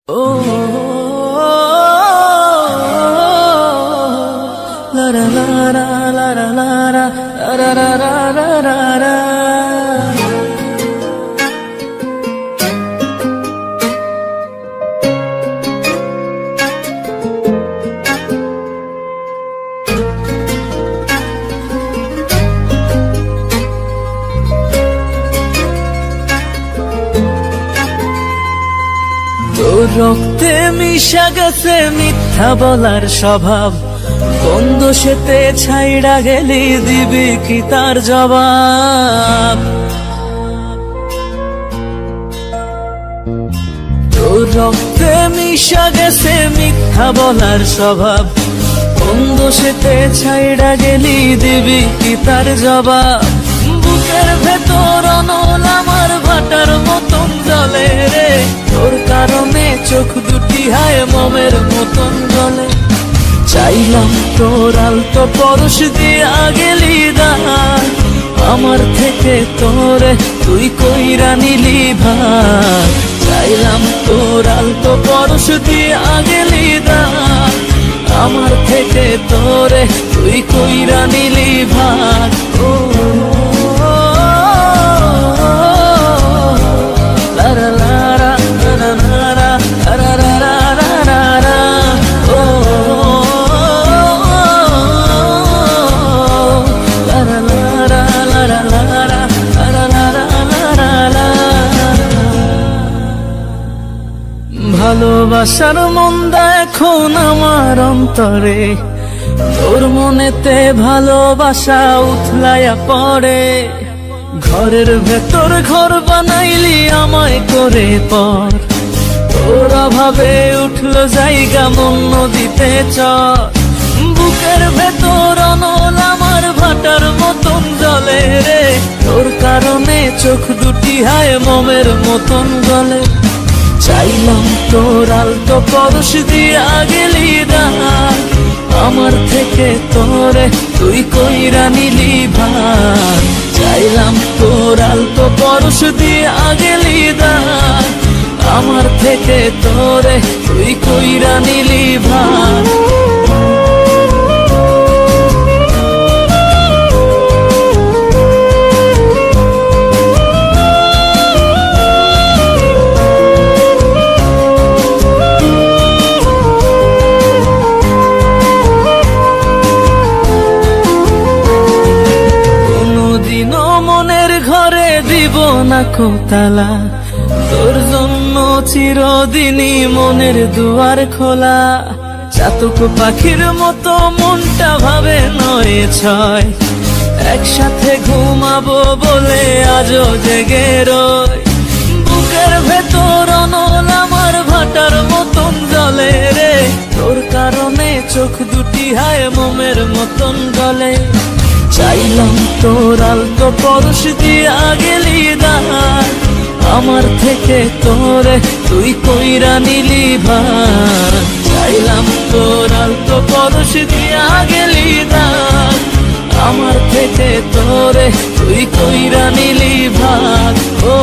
La la la la la la la la la la la la la. তোর রক্তে মিশা গেছে মিথ্যা বলার স্বভাব, কোন দোষেতে ছাইড়া গেলি দিবি কি তার জবাব? তোর রক্তে মিশা গেছে মিথ্যা বলার স্বভাব, কোন দোষেতে ছাইড়া গেলি দিবি কি তার জবাব? বুকের ভেতর অনল আমার ভাটার মতন জ্বলে রে, তোর কারণে চোখ দুটি হায় মোমের মতন জ্বলে। চাইলাম তোর আলতো পরশ দিয়া গেলি দান, আমার থেকে তোরে তুই কইরা নিলি ভার। চাইলাম তোর আলতো পরশ দিয়া গেলি দান, আমার থেকে তোরে তুই কইরা নিলি ভার। ও ভালোবাসার মন্দা এখন আমার অন্তরে, তোর মনেতে ভালোবাসা উথলাইয়া পড়ে। ঘরের ভেতর ঘর বানাইলি আমায় করে পর, তোর অভাবে উঠলো জায়গা মন নদীতে চর। বুকের ভেতর অনল আমার ভাটার মতন জ্বলে রে, তোর কারণে চোখ দুটি হায় মোমের মতন গলে। চাইলাম তোর আলতো পরশ দিয়া গেলি দান, আমার থেকে তোরে তুই কইরা নিলি ভার। চাইলাম তোর আলতো পরশ দিয়া গেলি দান, আমার থেকে তোরে তুই কইরা নিলি ভার। দিব না কোতালা, তোর জন্য চিরদিনই মনের দুয়ার খোলা। চাতক পাখির মতো মনটা ভাবে নয় ছয়, একসাথে ঘুমাবো বলে আজও জেগে রয়। বুকের ভেতর অনল আমার ভাটার মতন জ্বলে রে, তোর কারণে চোখ দুটি হায় মোমের মতন গলে। চাইলাম তোর আলতো পরশ দিয়া গেলি দান, আমার থেকে তোরে তুই কইরা নিলি ভার। চাইলাম তোর আলতো পরশ দিয়া গেলি দান, আমার থেকে তোরে তুই কইরা নিলি ভার। ও